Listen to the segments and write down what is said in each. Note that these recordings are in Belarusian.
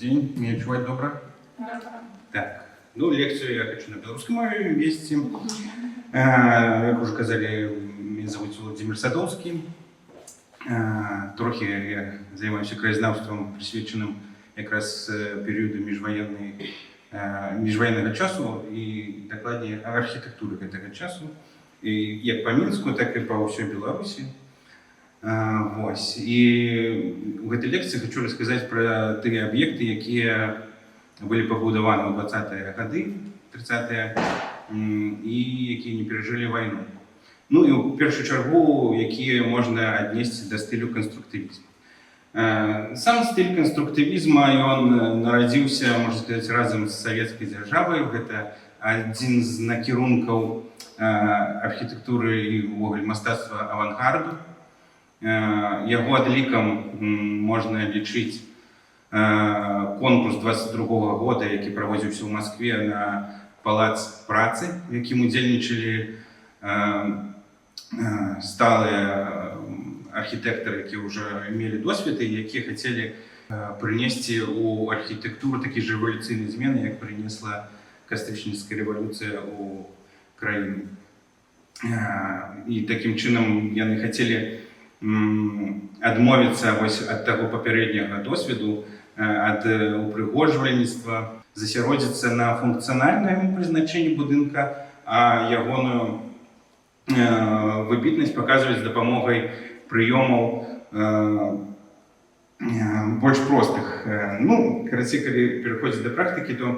день. Меня чувать добро? Да. Так, ну, лекцию я хочу на белорусском мове вести. Як уже казали, меня зовут Владимир Садовский. Трохи я займаюся краєзнавством, присвяченим якраз періоду міжвоєнного часу і докладніше архітектури гэтага часу. І як по Мінску, так і по всій Білорусі. Вось. І у гэтай лекцыі хочу расказаць пра тыя аб'екты, якія былі пабудаваны ў 20-е гады, 30-е, і якія не перажылі вайну. Ну і ў першую чаргу, якія можна аднесці да стылю канструктывізму. Сам стыль канструктывізма, ён нарадзіўся, можна сказаць, разам з савецкай дзяржавай. Гэта адзін з накірункаў архітэктуры і ўвогуле мастацтва авангарду. Яго адлікам можна лічыць конкурс 22-го года, які праводзіўся ў Маскве на палац працы, у якім удзельнічалі сталыя архітэктары, якія ўжо мелі досвед і якія хацелі прынесці ў архітэктуру такі ж рэвалюцыйнай змены, як прынесла кастрычніцкая рэвалюцыя ў краіну. І такім чынам яны хацелі адмовіцца ад таго папярэдняга досведу, ад упрыгожвальніцтва, засяродзіцца на функцыянальным прызначэнні будынка, а ягоную выбітнасць паказваць з дапамогай прыёмаў больш простых. Ну, карацей, калі пераходзіць да практыкі, то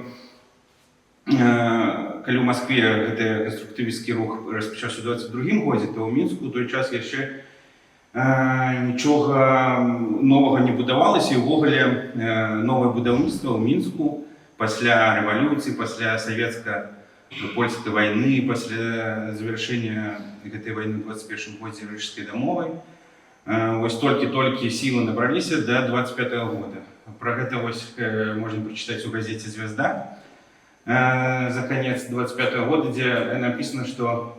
калі ў Маскве гэты канструктывісцкі рух распачаўся ў 22-м годзе, то ў Мінску ў той час яшчэ нічога новага не будавалася, і ўвогуле новае будаўніцтва ў Мінску пасля рэвалюцыі, пасля савецка-польскай вайны, пасля завяршэння гэтай вайны ў 21-м годзе Рыжскай дамовай, вось толькі сілы набраліся да 25-го года. Пра гэта вось можна прачытаць у газеце «Звезда» за канец 25-го года, дзе напісана, што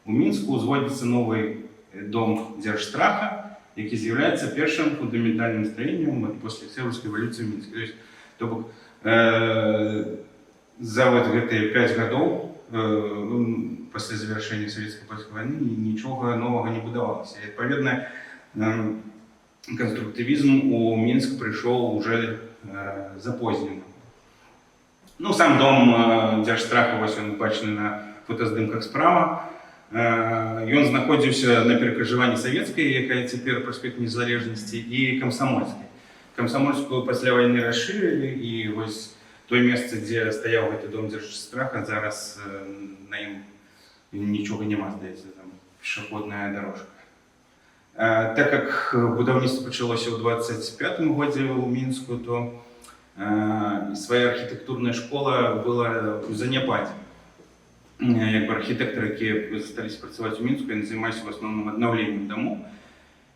ў Мінску ўзводзіцца новы дом Дзяржстраха, які з'яўляецца першым фундаментальным строеннем пасля Октябрьскай рэвалюцыі ў Мінску. То бок за гэтыя 5 гадоў пасля завяршэння савецка-польскай вайны нічога новага не будавалася. І адпаведна, канструктывізм у Мінск прыйшоў уже запознена. Ну, сам дом Дзяржстраха, вось ён бачны на фотаздымках справа. Ён знаходзіўся на перакрыжаванні савецкай, якая цяпер праспект Незалежнасці, і камсамольскай. Камсамольскую пасля вайны расшырылі, і вось тое месца, дзе стаяў гэты дом Дзяржстраха, зараз на ім нічога няма, здаецца, там пешаходная дарожка. Так як будаўніцтва пачалося ў 25-м годзе ў Мінску, то свая архітэктурная школа была ў заняпадзе. Як бы архітэктары, якія засталіся працаваць у Мінску, яны займаліся в асноўным аднаўленнем дамоў.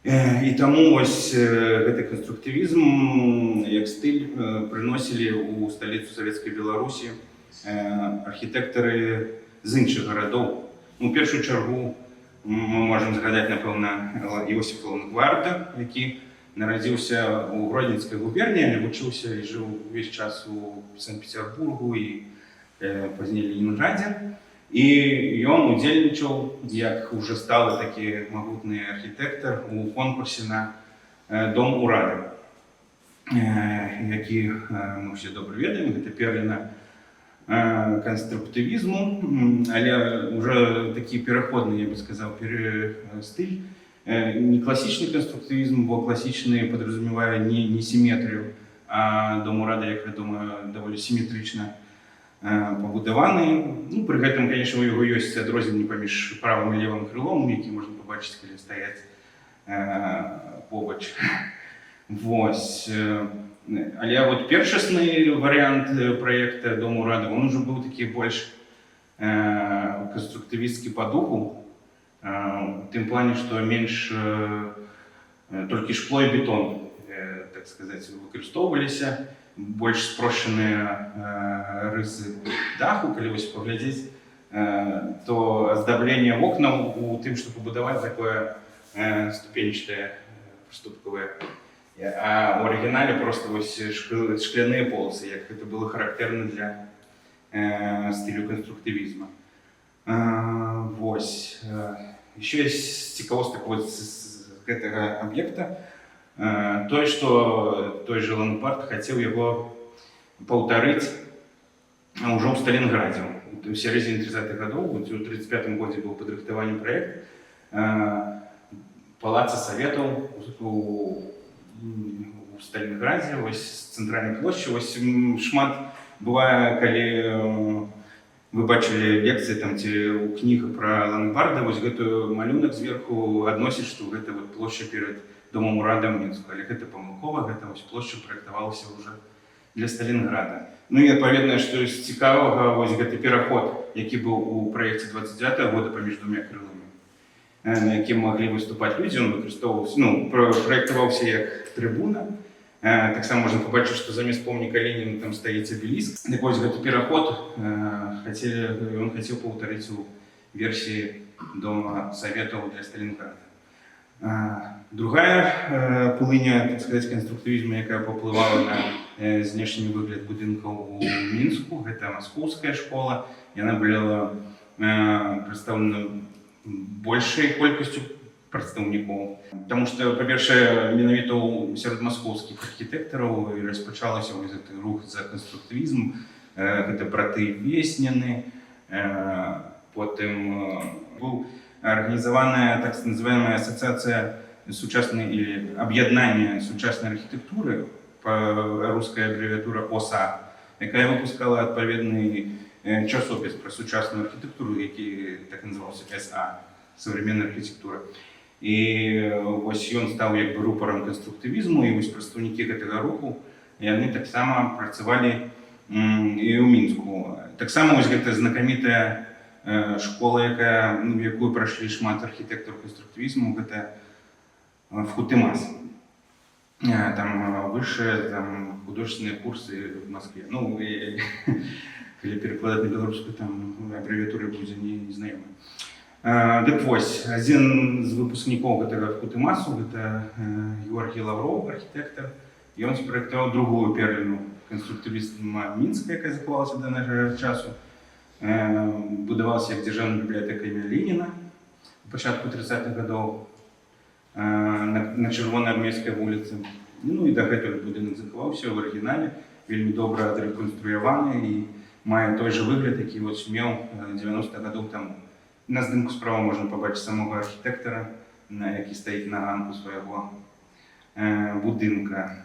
І таму вось гэты канструктывізм як стыль прыносілі ў сталіцу савецкай Беларусі архітэктары з іншых гарадоў. У першую чаргу мы можам згадаць, напэўна, Іосиф Лангварда, які нарадзіўся ў Гродзенскай губерніі, але вучыўся і жыў увесь час у Санкт-Петербургу і пазней Ленінградзе. І ён удзельнічаў, як уже сталы такі магутны архітэктар, у конкурсе на дом урада, які мы ўсе добра ведаем, гэта перліна канструктывізму, але уже такі пераходны, я бы сказаў, стыль. Не класічны канструктывізм, бо класічны падразумевае не сіметрыю, а дом урада, як вядома, даволі сіметрычна пабудаваны. Ну, пры гэтым, конечно, у яго ёсць адрозненні паміж правым і левым крылом, які можна пабачыць, калі стаяць побач. Вось. Але вот першасны варыянт праекта Дом урада, он уже быў такі больш канструктывісцкі па духу, в тым плане, што менш толькі шкло і бетон, так сказаць, выкарыстоўваліся, больш спрошчаныя рысы даху, калі вось паглядзець, то аздабленне вокнаў у тым, што пабудаваць такое ступенчатае прыступкавае А у оригінале просто ось шкляные полосы, як это было характерно для стилю конструктивизма. Вось. Еще есть цікавосток вот з гэтага объекта. Той, что той же Лампард хотел его паўтарыць уже ў Сталинграде. В середине 30-х годов, в 1935 году был подрыхтован проект Палаца Советов у Сталинграде, ось центральной площади, ось шмат бывае, калі вы бачили лекции там у кніг про Лампарда, вось гэтую малюнак зверху адносіць, што гэта вот площадь перед домом урада ў Мінску, але гэта памылкова, гэта вось площа праектавалася уже для Сталинграда. Ну і адпаведна, што з цікавага, вось гэты пераход, які быў у праекце 29-го года паміж двумя крыламі, на якім маглі выступаць людзі, ён выкарыстоўваўся, праектаваўся як трыбуна. Таксама можна пабачыць, што замест помніка Леніна там стаіць абеліск. Так вось гэты пераход ён хацеў паўтарыць у версіі Дома Советаў для Сталинграда. Другая пылыня, так сказать, конструктивизма, якая паўплывала на знешні выгляд будынкаў у Мінску, гэта Маскоўская школа. Яна была прадстаўлена большай колькасцю прадстаўнікоў. Таму што, па-першае, менавіта сярод маскоўскіх архітэктараў распачалася гэты рух за канструктывізм, гэта браты Весніны. Потым быў организованная так называемая ассоциация сучасной или объединение сучасной архитектуры, русская аббревиатура ОСА, якая выпускала отповедный часопис про сучасную архитектуру, який так назывался СА, современная архитектура. І ось ён стаў як бы рупором конструктивизму, і ось прадстаўнікі гэтага руху, яны таксама працавалі і ў Мінску. Таксама ось гэта знакамітая школа, в якую прайшлі шмат архітэктараў конструктивизму, гэта в Хутымас. Там высшие художественные курсы в Москве. Ну, калі перакладаць на беларускую, там аббревіатура будзе незнаёмая. Дык вось, адзін з выпускнікоў гэтага Хутымасу, гэта Георгій Лаўроў, архітэктар. Ён спраектаваў другую перліну конструктивизма Мінска, якая захавалася да нашага часу. Будавалася як дзяржаўная бібліятэка імя Леніна у пачатку 30-х гадоў на Чырвонаармейскай вуліцы. Ну і дагэтуль будынак захаваўся ў арыгінале, вельмі добра адрэканструяваны і мае той жа выгляд, які меў 90 гадоў таму. На здымку справа можна пабачыць самога архітэктара, які стаіць на ганку свайго будынка.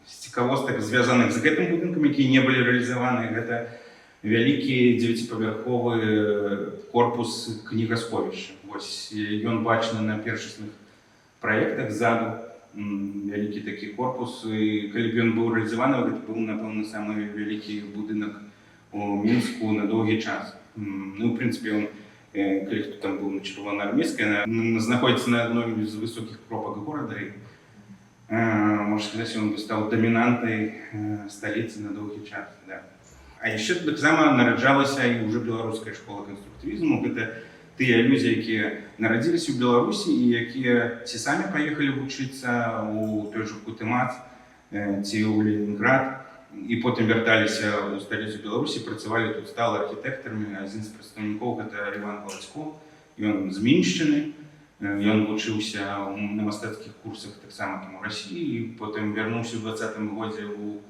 З цікавостак, звязаных з гэтым будынкам, якія не былі рэалізаваны, гэта вялікі 9-павярховы корпус кнігасховішча. Вось ён бачны на першасных праектах ззаду, вялікі такі корпус. І калі б ён быў рэалізаваны, гэта быў, напэўна, самы вялікі будынак у Мінску на доўгі час. Ну, в прынцыпе, ён, калі хто там быў на Чырвонаармейскай, знаходзіцца на адной з высокіх кропак горада, і можна сказаць, ён бы стаў дамінантай сталіцы на доўгі час. А яшчэ таксама нараджалася і ўжо беларуская школа канструктывізму. Гэта тыя людзі, якія нарадзіліся ў Беларусі і якія ці самі паехалі вучыцца ў той жа Хутымас ці ў Ленінград, і потым вярталіся ў сталіцу Беларусі, працавалі тут стала архітэктарамі. Адзін з прадстаўнікоў гэта Іван Галацько. Ён з Міншчыны, ён вучыўся на мастацкіх курсах таксама там у Расіі, і потым вярнуўся ў 20-м годзе ў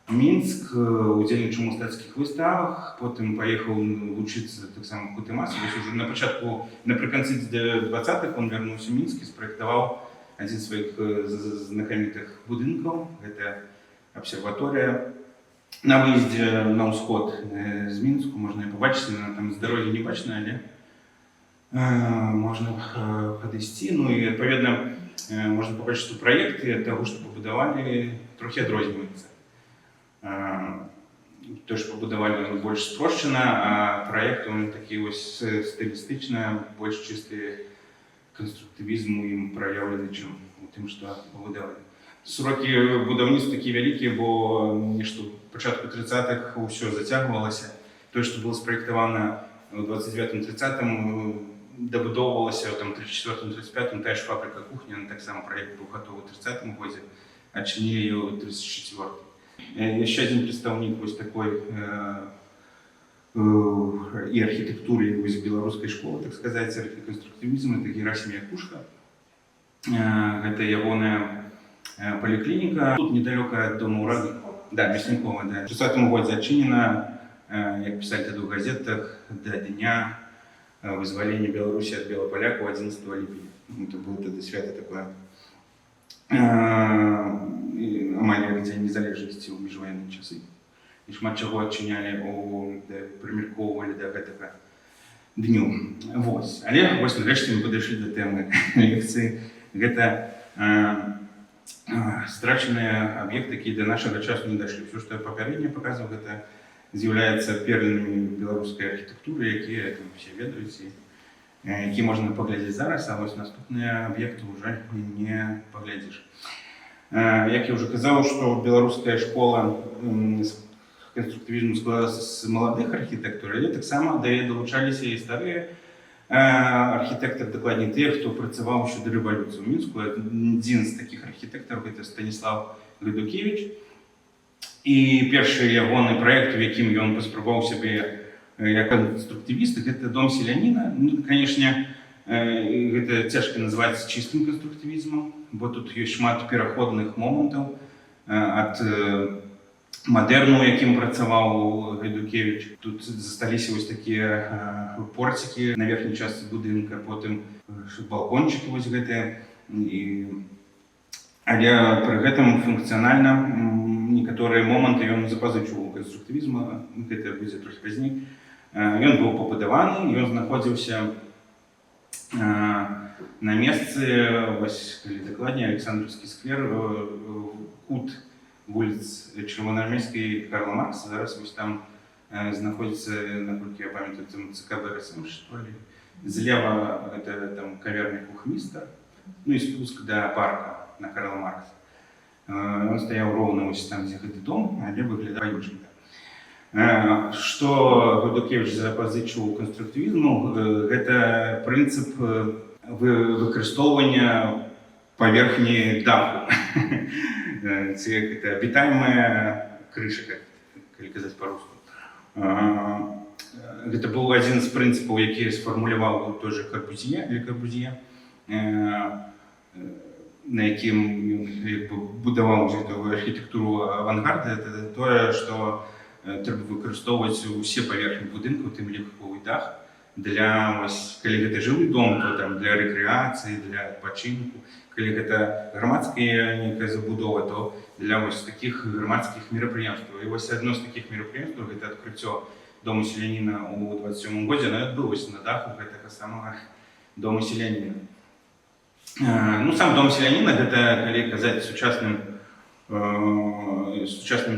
Мінск, удзельнічаў у мастацкіх выставах, потым паехаў вучыцца таксама ў Хутымас. Уже на пачатку, напрыканцы 20-х он вярнуўся ў Мінск і спраектаваў адзін з сваіх знакамітых будынкаў. Гэта абсерваторія на выездзе на ўсход з Мінску. Можна і пабачыць, там з дарогі не бачна, але можна падысці. Ну і адпаведна можна пабачыць, што праекты ад таго, што пабудавалі, трохі адрозніваюцца. То, што пабудавалі, больш спрошчана, а праект он такі вось стылістычна, больш чысты канструктывізм у ім праяўлены, чым у тым, што пабудавалі. Срокі будаўніцтва такія вялікія, бо нешта ў пачатку 30-х ўсё зацягвалася. Тое, што было спраектавана ў 29-30-м, дабудоўвалася ў 34-35 тая ж фабрыка кухні, так само проект быў гатовы ў 30-м годзе, адчынілі ее ў 34-м. Яшчэ адзін прадстаўнік вось такой і архітэктуры беларускай школы, так сказаць, архіканструктывізм, это Герасім Якушка. Гэта ягоная поликлиника. Тут недалеко от дома урады. Да, Мяснікова, да. В 60-м годзе адчынена, як писали тогда в газетах, до дня вызволения Беларуси от белополяков 11 липня. Это было тогда свято такое. Амаль День незалежности ў міжваенныя часы. І шмат чаго адчынялі, прымеркоўвалі да гэтага дню. Вось. Але вось нарэшце мы падышлі да тэмы лекцыі. Гэта страчаныя аб'екты, якія да нашага часу не дашлі. Все, што я папярэдне паказваў, гэта з'яўляецца перлінамі беларускай архітэктуры, якія все ведаюць і які можна паглядзець зараз, а вось наступныя аб'екты ўжо не паглядзіш. Як я ўжо казаў, што беларуская школа канструктывізму складалася з маладых архітэктураў, але таксама да яе далучаліся і старыя архітэктары, дакладней тыя, хто працаваў ще да рэвалюцыі ў Мінску. Адзін з такіх архітэктараў гэта Станіслав Гайдукевіч. І першы ягоны праект, у якім ён паспрабаваў сябе як канструктывіст, гэта дом селяніна. Ну, канешне, гэта цяжка назваць чыстым канструктывізмам, бо тут ёсць шмат пераходных момантаў ад мадэрну, якім працаваў Гайдукевіч. Тут засталіся вось такія порцікі на верхняй частцы будынка, потым балкончыкі вось гэтыя. Але пры гэтым функцыянальна некаторыя моманты ён запазычыў у канструктывізма, гэта будзе трохі пазней. Ён быў пабудаваны, ён знаходзіўся на месцы, вось, калі дакладней, Александраўскі сквер, кут вуліц Чырвонаармейскай і Карла Маркса. Зараз вось там знаходзіцца, наколькі я памятаю, там ЦК БРСМ, што ли. Злева гэта там кавярня Кухмістар, ну і спуск да парка на Карла Маркса. Ён стаяў роўна вось там, дзе гэты дом, але выглядае па-іншаму. Што Гайдукевіч запазычыў канструктывізму, гэта прынцып выкарыстоўвання паверхні даху. Это абітаемая крыша, калі казаць па-руску. Гэта быў адзін з прынцыпаў, які сфармуляваў той же Корбузье, на якім будаваў архітэктуру авангарда. Это тое, што трэба выкарыстоўваць усе паверхні будынку, тым ліку і дах, для, калі гэта жылы дом, то там для рэкрэацыі, для адпачынку. Калі гэта грамадская некая забудова, то для вось такіх грамадскіх мерапрыемстваў. І вось адно з такіх мерапрыемстваў гэта адкрыццё дому селяніна ў 27-м годзе, оно адбылося на даху гэтага самага дома селяніна. Ну, сам дом селяніна, гэта, калі казаць сучасным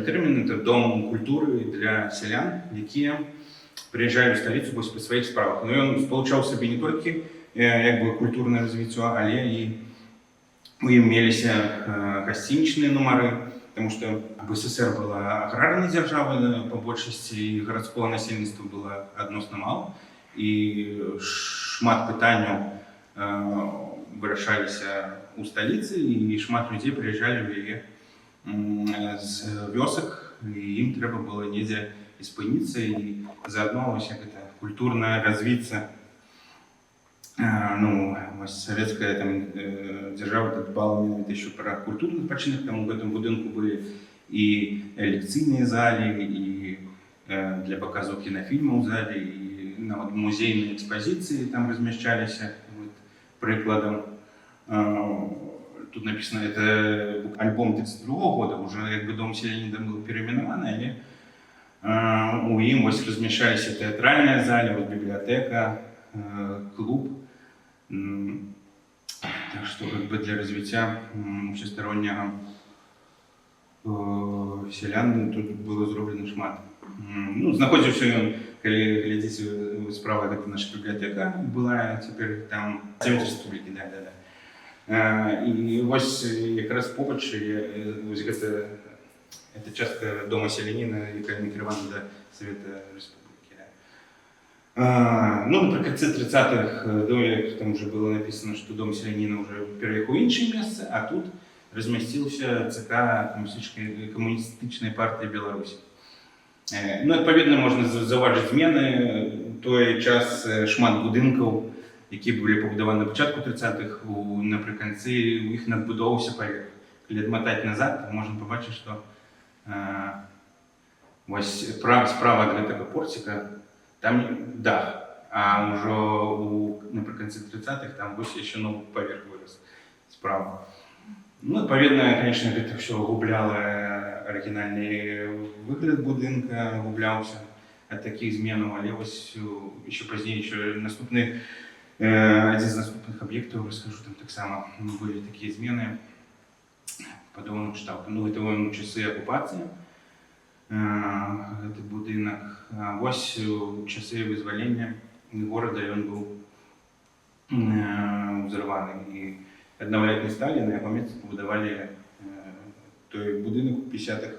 тэрмінам, это дом культуры для селян, якія прыязджалі ў сталіцу па сваіх справах. Но ён спалучаў сабе не толькі як бы культурнае развіццё, але і у ім меліся гасцінічныя нумары, потому што БССР была аграрнай дзяржавай, па большасці і гарадскога насельніцтва было адносна мала, і шмат пытанняў вырашаліся ў сталіцы, і шмат людзей прыязджалі ў яе з вёсак, і ім трэба было недзе і спыніцца, і заадно вось як гэта культурна развіцца. Ну, советская держава дбала менавіта еще про культурны адпачынак, там у гэтым будынку былі і лекцыйныя залі, і для паказу кінафільмаў залі, і нават музейныя экспазіцыі там размяшчаліся. Прыкладам, тут написано, это альбом 32-го года, уже як бы дом селяніна был переименованы, але у ім вось размяшчаліся тэатральныя залі, бібліятэка, клуб. Так что как бы для развития всестороннего селян тут было зроблено шмат. Ну, знаходзіўся ён, калі глядзіце справа, гэта наша бібліятэка была, цяпер там Совет Рэспублікі, да. І вось якраз побач вось гэта частка дома селяніна, якая накіравана да Совета Рэспублікі. Ну, наприкінці 30-х, як там вже було написано, що дом селянина вже переїхав в інше місце, а тут розмістився ЦК Комуністичної партії Білорусі. Ну, відповідно, можна зауважити зміни. В той час шмат будинків, які були побудовані на початку 30-х, наприкінці їх надбудовувався поверх. Коли відмотати назад, то можна побачити, що ось справа від цього портика там дах, а вже наприкінці 30-х там ось ще новий поверх вирос справа. Ну, відповідно, звісно, це все губляло оригінальний вигляд будинка, гублявся від таких змін, але ось ще пізніше, наступний, один з наступних об'єктів, розкажу, там так само були такі зміни подобного штабу. Ну, це в часи окупації. Этот будинок. Ось у часи визволення города він був взорваний. І відновляти не стали, на його місці побудували той будинок у 50-х,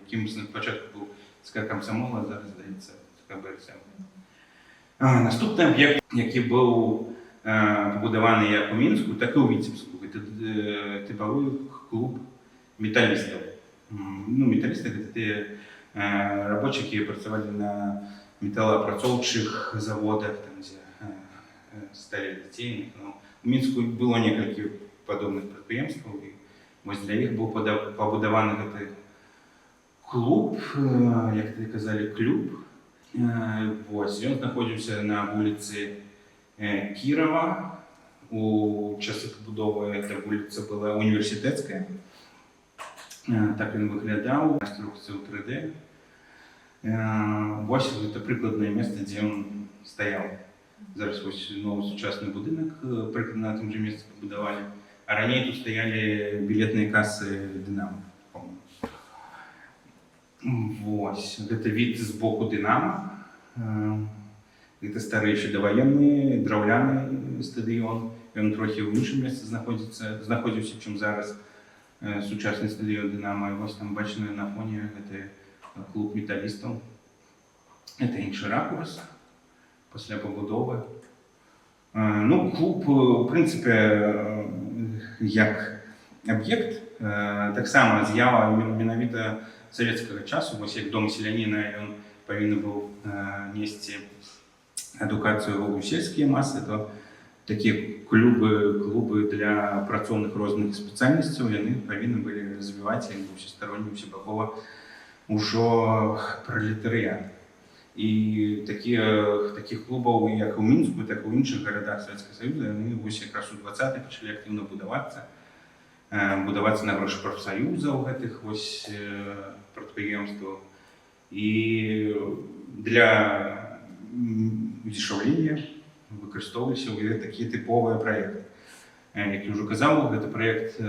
яким спочатку був ЦК Комсомола, зараз, здається, ЦК БРСМ. Наступний об'єкт, який був побудований як у Мінську, так і у Вітебську. Це типовий клуб металістів. Ну, металлисты — это те рабочие, которые працювали на металлоопрацовчих заводах, там, где стали детей. Ну, в Мінську було кілька подобних підприємств, і ось для них був побудований цей клуб, як тоді казали, клуб. Ось, він знаходився на вулиці Кірова. У часи побудови ця вулиця була Університетська. Так він виглядав, інструкцію 3D. Ось це прикладне місце, де він стояв. Зараз ось новий сучасний будинок, прикладно на тому ж місці побудували. А раніше тут стояли білетні каси Динамо. Ось, це від з боку Динамо. Це старий ще довоєнний, древляний стадіон. Він трохи в іншому місці знаходився, чим зараз. Сучасний стадіон Динамо. І ось там бачено на фоні це клуб металістів. Це інший ракурс після побудови. Ну, клуб, в принципі, як об'єкт, так само з'ява менавіта совєтського часу. Ось як дом селянина, він повинен був нести едукацію у сільській маси, то такі клуби для працовних різних спеціальностей, вони повинні були розвиватися всесторонньо, всебоково уже пролетаріат. І таких клубів, як у Мінську, так і у інших городах Совєтського Союзу, вони ось якраз у 20-х почали активно будуватися на гроші профсоюзів цих ось підприємств. І для удешевлення використовувалися такі типові проєкти. Як я вже казав, цей проєкт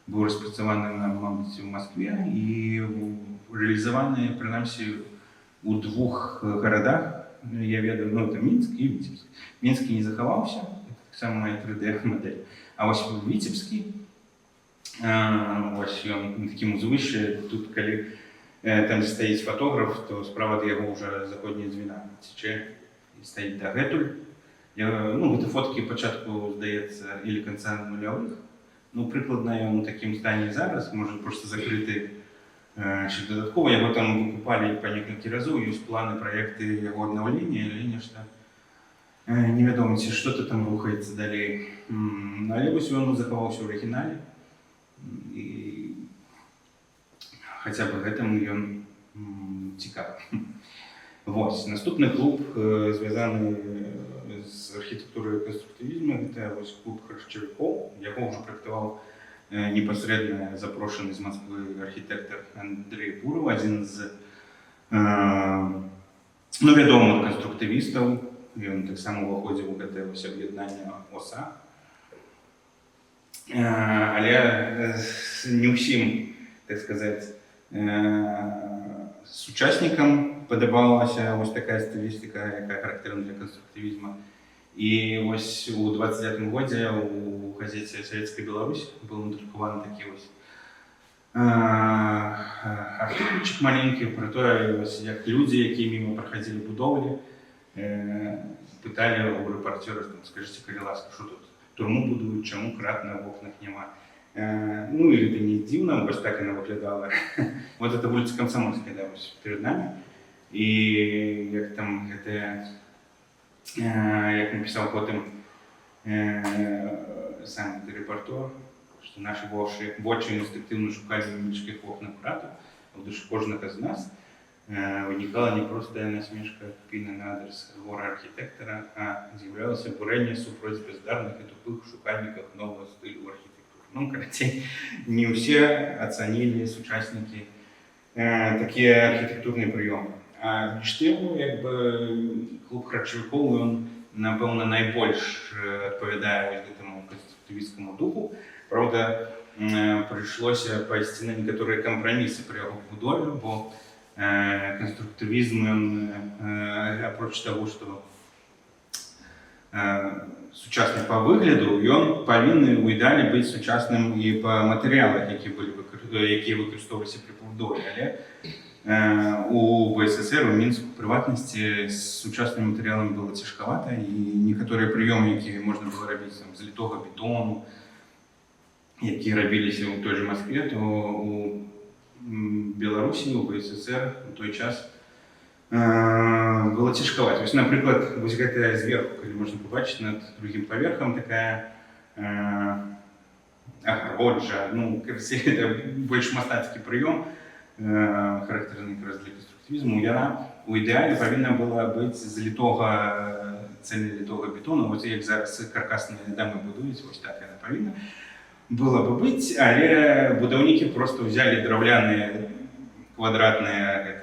був розпрацьований, мабуть, в Москві і реалізований, принаймні, у двох городах. Я ведаю, ну, це Мінськ і Вітебськ. Мінський не заховався, це так само моя 3D-модель. А ось Вітебський, ось він таким узвище, тут, коли там стоїть фотограф, то справа від його вже заходні дзвіна тече і стоїть дагетуль. Ну, це фотки початку, здається, або кінця нульових. Ну, прикладно він таким стані зараз, може просто закрити ще додатково. Його там викупали по кілька разів, є плани, проєкти його обновлення, але нічого невідомо, чи щось там рухається далі. Але ось він заховався в оригіналі. І хоча б в цьому він цікавий. Ось, наступний клуб, зв'язаний з архітектурою конструктивізму, це ось клуб Хрущевиков, якого вже проєктував непосередньо запрошений з Москви архітектор Андрій Буров, один з відомих конструктивістів. Він так само виходив у це ось об'єднання ОСА. Але не всім, так сказати, сучасникам подобалася ось така стилістика, яка характерна для конструктивізму. І ось у 29-му році у газеті «Совєтська Білорусь» був надрукований такий ось артикульчик маленький про те, ось як люди, які мимо проходили будовлі, питали у рэпарцёра, скажите, калі ласка, що тут турму будують, чому крат на окнах нема. Ну, или это не дивно, вось так она выглядала. Вот это улица Комсомольская, да, вот перед нами. И як там это, як написал потом сам репортер, что наши вочі інстинктивно шукали в міських окнах крату, в душі кожного з нас виникала не просто насмішка Піна на адрес гора архітектора, а з'являлося бурення супроть бездарних і тупих шукальників нового стилю архітектури. Ну, короче, не все оценили сучасники такі архітектурні прийоми. А Штилу, якби, клуб харчовиков, він, напевно, найбільш відповідає ось цьому конструктивістському духу. Правда, прийшлося пойти на некоторые компромиссы при його побудові, бо конструктивизм, апроч того, что сучасный по выгляду, ён павінен у ідеалі быць сучасным і по матэрыялах, які выкарыстоўваліся при побудове. Але у БССР, у Мінску, в прыватнасці, з сучаснымі матэрыяламі было цяжкавата, і некаторыя прыёмы, якія можна было рабіць з літога бетону, які рабіліся ў той же Москве, то у Беларусі, у БССР у той час было цяжкаваць. Вось, напрыклад, вось гэтая зверху, калі можна пабачыць, над другім паверхам такая агароджа, ну, это больш мастацкі прыём, характэрны якраз для конструктывізму. Яна у ідэале павінна была быць з літога, цельналітога бетону, вось як зараз каркасныя дамы будуюць, вось так яна павінна было бы быць, але будаўнікі просто взяли драўляныя квадратныя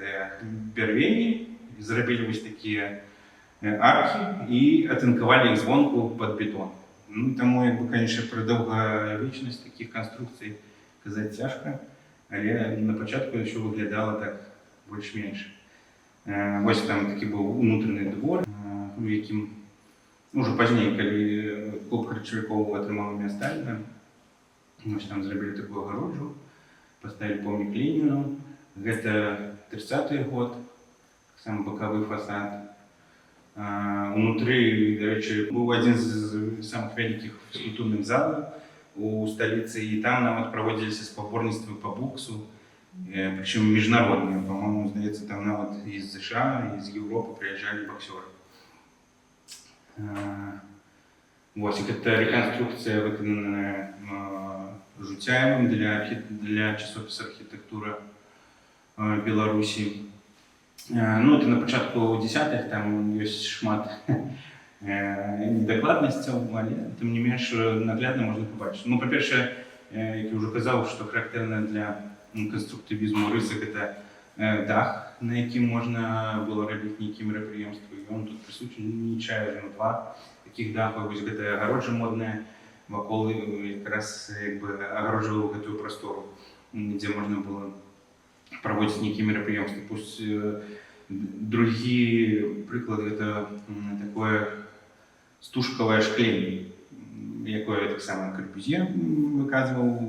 бярвенні, зрабілі вось такія аркі і атынкавалі іх звонку пад бетон. Ну, таму, конечно, пра даўгавечнасць такіх канструкцый казаць цяжка, але на пачатку ўсё выглядала так больш-менш. Вось там такі быў унутраны двор, у якім ўжо пазней, калі клуб харчавікоў атрымаў імя Сталіна, вось там зрабілі такую агароджу, паставілі помнік Леніну. Гэта 30-й год, сам бакавы фасад. Унутры, дарэчы, быў адзін з самых вялікіх фізкультурных залаў у сталіцы, і там нават праводзіліся спаборніцтвы па боксу, прычым міжнародныя. Па-моему, здаецца, там нават і з США, і з Еўропы прыязджалі боксёры. Вось, гэта рэканструкцыя, выкананая Жуцяевым для часопіса «Архітектура Беларусі. Ну, это на пачатку 10-х, там ёсць шмат недакладнасцяў, але тым не менш наглядна можна пабачыць. Ну, па-першае, як я ўжо казаў, што характэрна для канструктывізму рысы гэта дах, на якім можна было рабіць нейкія мерапрыемствы. Ён тут прысутнічае два такіх даха. Вось гэтая агароджа модная вакол якраз агароджвала гэтую прастору, дзе можна было праводзіць нейкія мерапрыемствы. Пусть другі прыклад гэта такое стужкавае шкленне, якое таксама Корбюзье выказваў.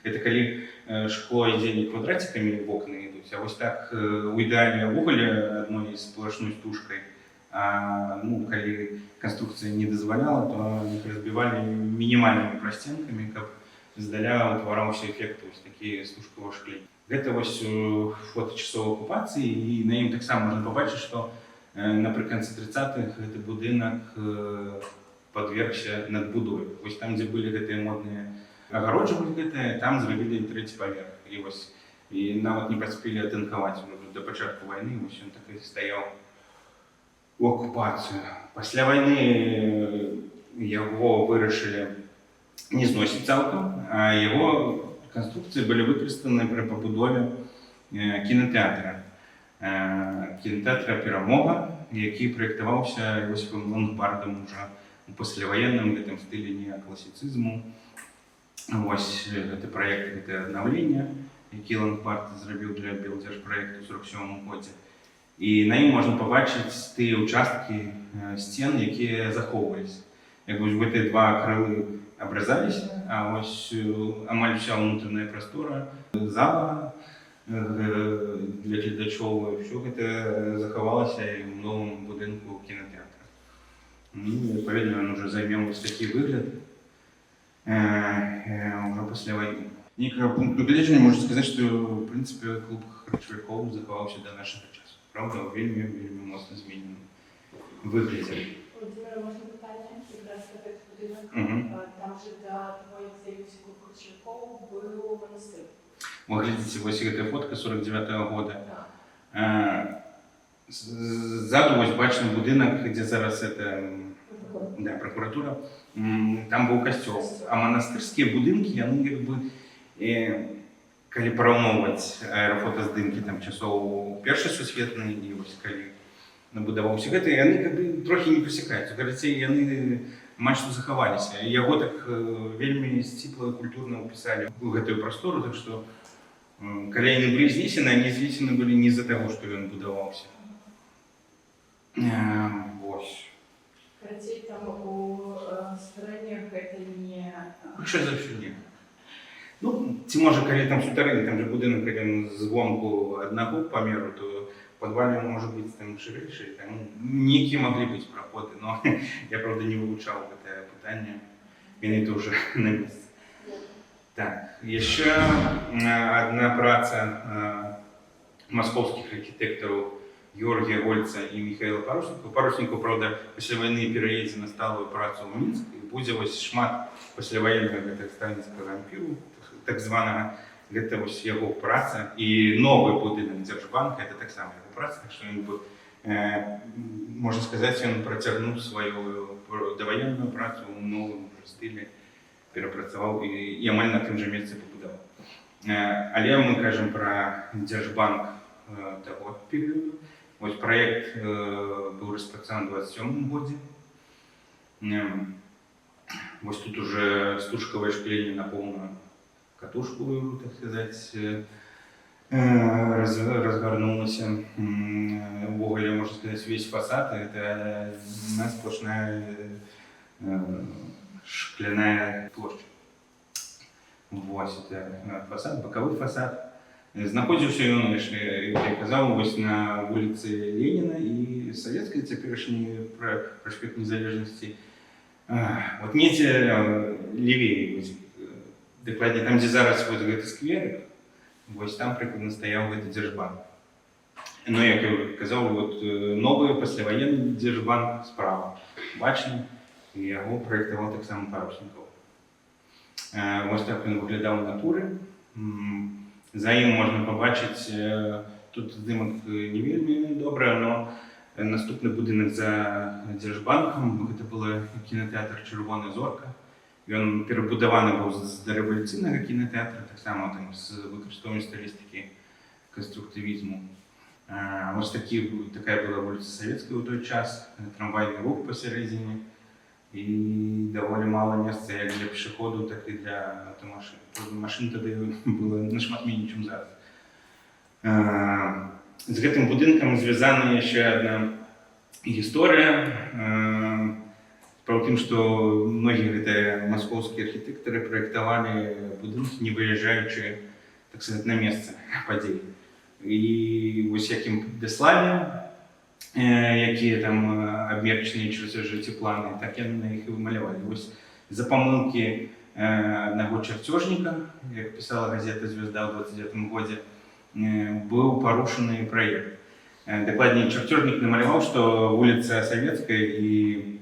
Это калі шкло ідзе не квадратикамі, вокны ідуць, а вось так у ідэале ўвогуле адной сплошной стужкай. Ну, калі канструкцыя не дазваляла, то іх разбівалі мінімальнымі прасценкамі, каб здаля ўтвараўся эфект вось такі стужкавага шклення. Гэта вось фота часоў акупацыі, і на ім таксама можна пабачыць, што напрыканцы 30-х гэты будынак падвергся надбудове. Вось там, дзе былі гэтыя модныя агароджы, там зрабілі трэці паверх. І вось і нават не паспелі атынкаваць да пачатку вайны, вось ён так і стаяў у акупацыю. Пасля вайны яго вырашылі не зносіць цалкам, а яго канструкцыі былі выкарыстаны пры пабудове кінатэатра. Кінатэатра «Перамога», які праектаваўся Йосіпам Лангбардам уже у пасляваенным гэтым стылі неакласіцызму. Вось гэты праект, гэта аднаўленне, які Лангбард зрабіў для Белдзяржпраекту ў 47 годзе. І на ім можна пабачыць тыя ўчасткі сцен, якія захоўваліся. Як вось гэтыя два крылы абразаліся, а вось амаль вся ўнутраная прастора зала для глядачоў. Усё гэта захавалася і ў новым будынку кінатэатра. Ну, адпаведна, ён уже займеў вось такі выгляд ўжо пасля вайны. Некага пункту гледжання можна сказаць, што в прынцыпе клуб харчавікоў захаваўся да нашага часу. Правда, вельмі моцна зменены выглядзе. Володимира, можна питання? Якраз такий будинок. Там же до того, як з'явився клуб харчовиков, був монастир. Вы глядите, вось гэтая фотка 49-го года. Ззаду вось бачны будынак, дзе зараз это прокуратура. Там быў касцёл. А манастырскія будынкі, яны як бы, калі параўноўваць аэрафотаздымкі там часоў Першай сусветнай і вось калі набудаваўся гэта, яны как бы трохі не прасякаюцца. Карацей, яны амаль што захаваліся. Яго так вельмі сціпла і культурна ўпісалі ў гэтую прастору, так што калі яны былі знесены, они знесены былі не з-за таго, што ён будаваўся. Вось. Карацей, там у стараннях гэта не... Хутчэй за ўсё не. Ну, ці можа, калі там сутарэнні, там же будынак звонку аднаго памеру, то падвальне можа быць там шырэйшы, там нейкія маглі быць праходы, но я, правда, не вывучаў гэтае пытанне, менавіта ўжо на месцы. Так, еще одна праца московских архитекторов Георгия Гольца и Михаила Парусникова. Парусников, правда, после войны переедзе на сталую працу в Минск, и будзе вось шмат пасляваеннага сталінскага ампіру, так званага, гэта вось яго праца. І новы будынак Дзяржбанка, это таксама яго праца, так што ён бы, можна сказаць, ён працягнуў сваю даваенную працу ў новым стылі, перапрацаваў і амаль на тым жа месцы пабудаваў. Але мы кажам пра Дзяржбанк таго перыяду. Вось праект быў распрацаваны ў 27 годзе. Вось тут уже стужкавае шкленне на поўную катушку, так сказаць, разгарнулася. Увогуле, можна сказаць, весь фасад — это одна сплошная шкляная площадь. Вось это фасад, бакавы фасад. Знаходзіўся ён, я казаў, вось на вуліцы Леніна і савецкай цяперашні праспект Незалежнасці. Вот недзе левей, дакладней там, дзе зараз вось гэты скверик, вось там прыкладна стаяў гэты Дзяржбанк. Ну, як я казаў, вот новы пасляваенны Дзяржбанк справа бачны. І яго праектаваў таксама Парусников. Вось так ён выглядаў у натуры. За ім можна пабачыць, тут здымак не вельмі добры, но наступны будынак за Дзяржбанкам, гэта быў кінатэатр «Чырвоная зорка». Ён перабудаваны быў з дарэвалюцыйнага кінатэатра, таксама там з выкарыстоўваннем стылістыкі канструктывізму. Вось такая была вуліца Савецкая ў той час, трамвайны рух пасярэдзіне. І даволі мала месца як для пешеходу, так і для автомашин. Машин тады было нашмат меней, чым зараз. З гэтым будынкам звязана яшчэ адна гісторыя. Справа ў тым, што многія гэтыя маскоўскія архітэктары праектавалі будынкі, не выязджаючы, так сказаць, на месца падзей. І вось якім даслалі, якія там абмерчаныя чарцяжы ці планы, так яны на іх і вымалявалі. Вось за памылкі аднаго чарцёжніка, як пісала газета «Звезда» ў 29 годзе, быў парушаны праект. Дакладней, чарцёжнік намаляваў, што вуліца Савецкая і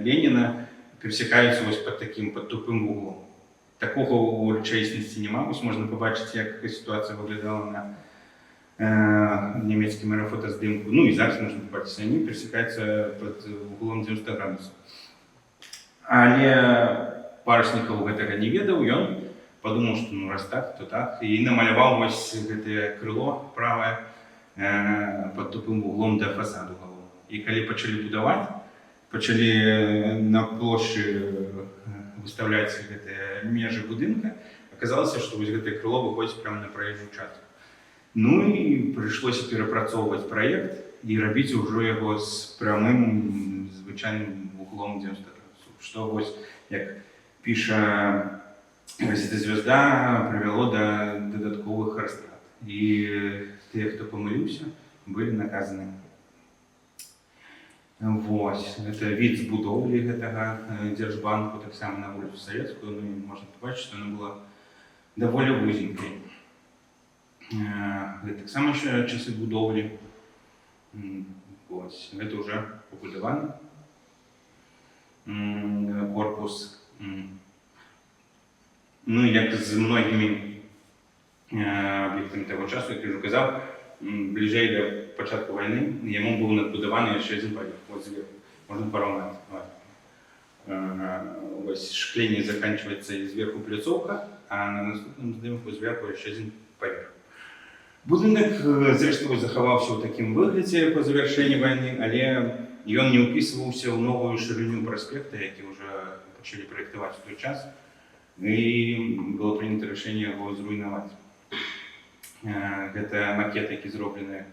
Леніна перасякаюцца вось пад тупым вуглом. Такога ў рэчаіснасці няма. Вось можна пабачыць, як сітуацыя выглядала на нямецкім аэрафотаздымку. Ну і зараз можна пабачыць, яны перасякаюцца пад углом 90 градусаў. Але Парусников гэтага не ведаў, ён падумаў, што ну раз так, то так, і намаляваў вось гэтае крыло правае пад тупым углом да фасаду галоўнага. І калі пачалі будаваць, пачалі на плошчы выстаўляць гэтыя межы будынка, аказалася, што вось гэтае крыло выходзіць прямо на праезжую частку. Ну і прыйшлося перапрацоўваць праект і рабіць ужо яго з прамым звычайным вуглом 90 градусаў. Што вось, як піша газета «Звезда», прывяло да дадатковых растрат. І з'явіўся, былі наказаны. Вось, гэта від з будоўлі гэтага дзяржбанку, таксама на вуліцу Савецкую, ну і можна пабачыць, што яна была даволі вузенькай. Гэта таксама яшчэ часы будоўлі. Вось, гэта ўжо пабудаваны корпус. Ну, як з многімі аб'ектамі таго часу, як я ўжо казаў, бліжэй да пачатку вайны яму быў надбудаваны яшчэ адзін паверх, вот зверху, можна параўнаць. Вось шкленне заканчваецца і зверху пляцоўка, а на наступным здымку зверху яшчэ адзін паверх. Будынак, зрэшты, захаваўся ў такім выглядзе па завяршэнні вайны, але ён не ўпісваўся ў новую шырыню праспекта, які ўжо пачалі праектаваць у той час, і было прынята рашэнне яго зруйнаваць. Гэта макет, які зроблены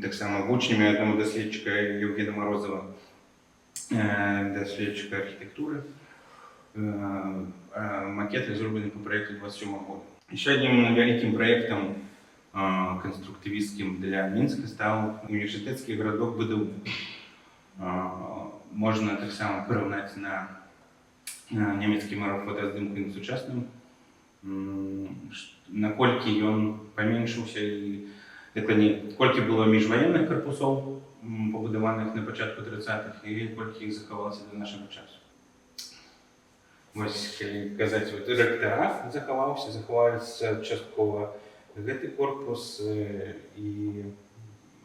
таксама вучнямі аднаго даследчыка Евгена Морозова, даследчыка архітэктуры. Макеты зроблены по праекту 27 года. Еще одним великим проектом конструктивистским для Минска стал университетский городок БДУ. Можно так само порівняти на німецький фотоздимку з сучасним, наколькі ён паменшыўся і колькі было міжваенных корпусов, побудованих на початку 30-х, і колькі їх заховалося до нашого часу. Ось, калі казаць, ректарат захаваліся часткова гэты корпус і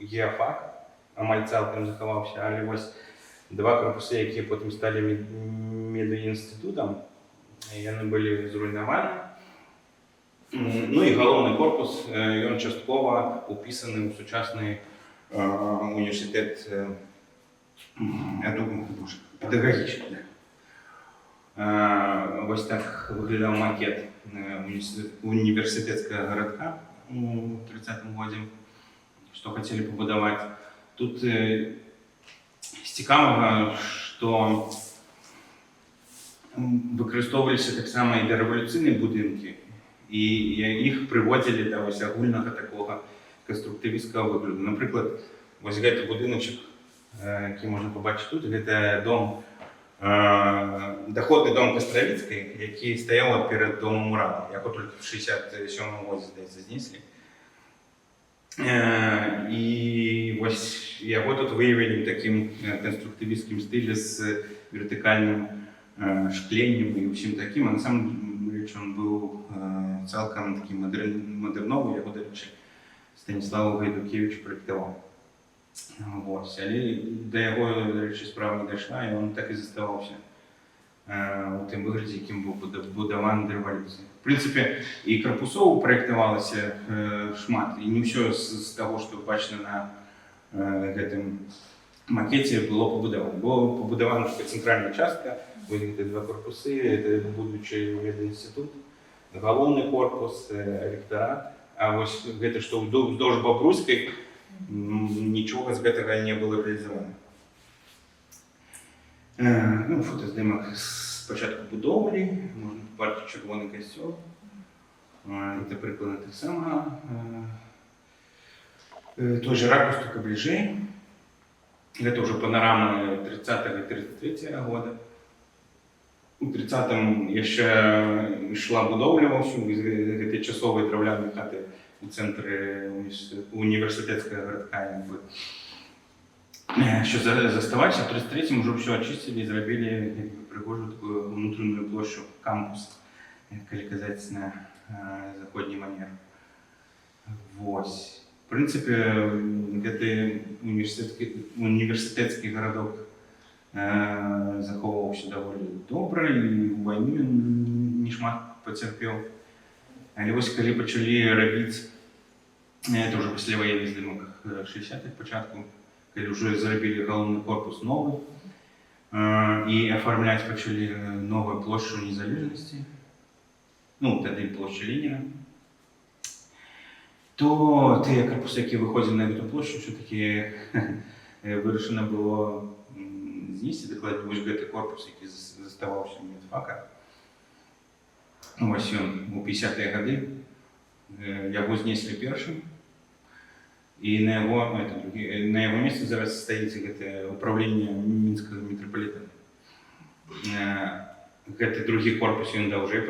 геафак амаль цалкам захаваўся, але вось два корпусы, якія потым сталі медыінстытутам, яны былі зруйнаваны. Ну і галоўны корпус, ён часткова упісаны ў сучасны універсітэт педагагічны. Вось так выглядаў макет універсітэцкага гарадка у 30-м годзе, што хацелі пабудаваць. Тут з цікавага, што выкарыстоўваліся таксама і дарэвалюцыйныя будынкі, і іх прыводзілі да вось агульнага такога канструктывісцкага выгляду. Напрыклад, вось гэты будыначак, які можна пабачыць тут, гэта дом, доходны дом Кастравіцкай, які стаяў перад домом Урала. Яго толькі в 67-м годзе, здаецца, знеслі. І вось яго тут выявілі ў такім канструктывісцкім стылі з вертыкальным шкленнем і ўсім такім. А на самом рэч ён быў цалкам такі мадэрновы, яго, дарэчы, Станіслав Гайдукевіч праектаваў. Вось, але да яго, дарэчы, справа не дайшла, і ён так і заставаўся у тым выглядзе, якім быў будаваны да рэвалюцыі. В прынцыпе, і карпусоў праектавалася шмат, і не ўсё з таго, што бачна на гэтым макеце, было пабудавана. Было пабудавана толькі цэнтральная частка, вось гэты два корпусы, это будучы медінстытут, галоўны корпус, ректарат, а вось гэта, што ўздоўж Бабруйскай, нічога з гэтага не было рэалізавана. Фотаздымак з пачатку будоўлі, можна побачыць чырвоны касцёл. Гэта прыкладна таксама той же ракурс, толькі бліжэй. Гэта ўжо панарама 30-го і 33-го года. У 30-м яшчэ ішла будоўля ўсю, гэтай часовай драўлянай хаты у цэнтры універсітэцкага гарадка. Що заставалася, в 33-м уже все очистили і зробили пригожу таку внутрішню площу, кампус, калі казаць на заходні манер. Вось. В принципе, гэты універсітэцкі гарадок захоўваўся даволі добра, і ў вайну не шмат пацярпеў. Але вось калі пачалі рабіць, это уже пасляваенны здымак 60-х пачатку, калі ўжо зрабілі галоўны корпус новы і афармляць пачалі новую плошчу незалежнасці, ну, тады плошча Леніна, то тыя корпусы, які выходзілі на гэту плошчу, ўсё-такі вырашана было знесці, дакладней, вось гэты корпус, які заставаўся у медфака. Вось ён у 50-е гады яго знеслі першым. І на яго месцы зараз стаіць гэтае ўпраўленне мінскага метрапалітэна. Гэты другі корпус ён даўжэй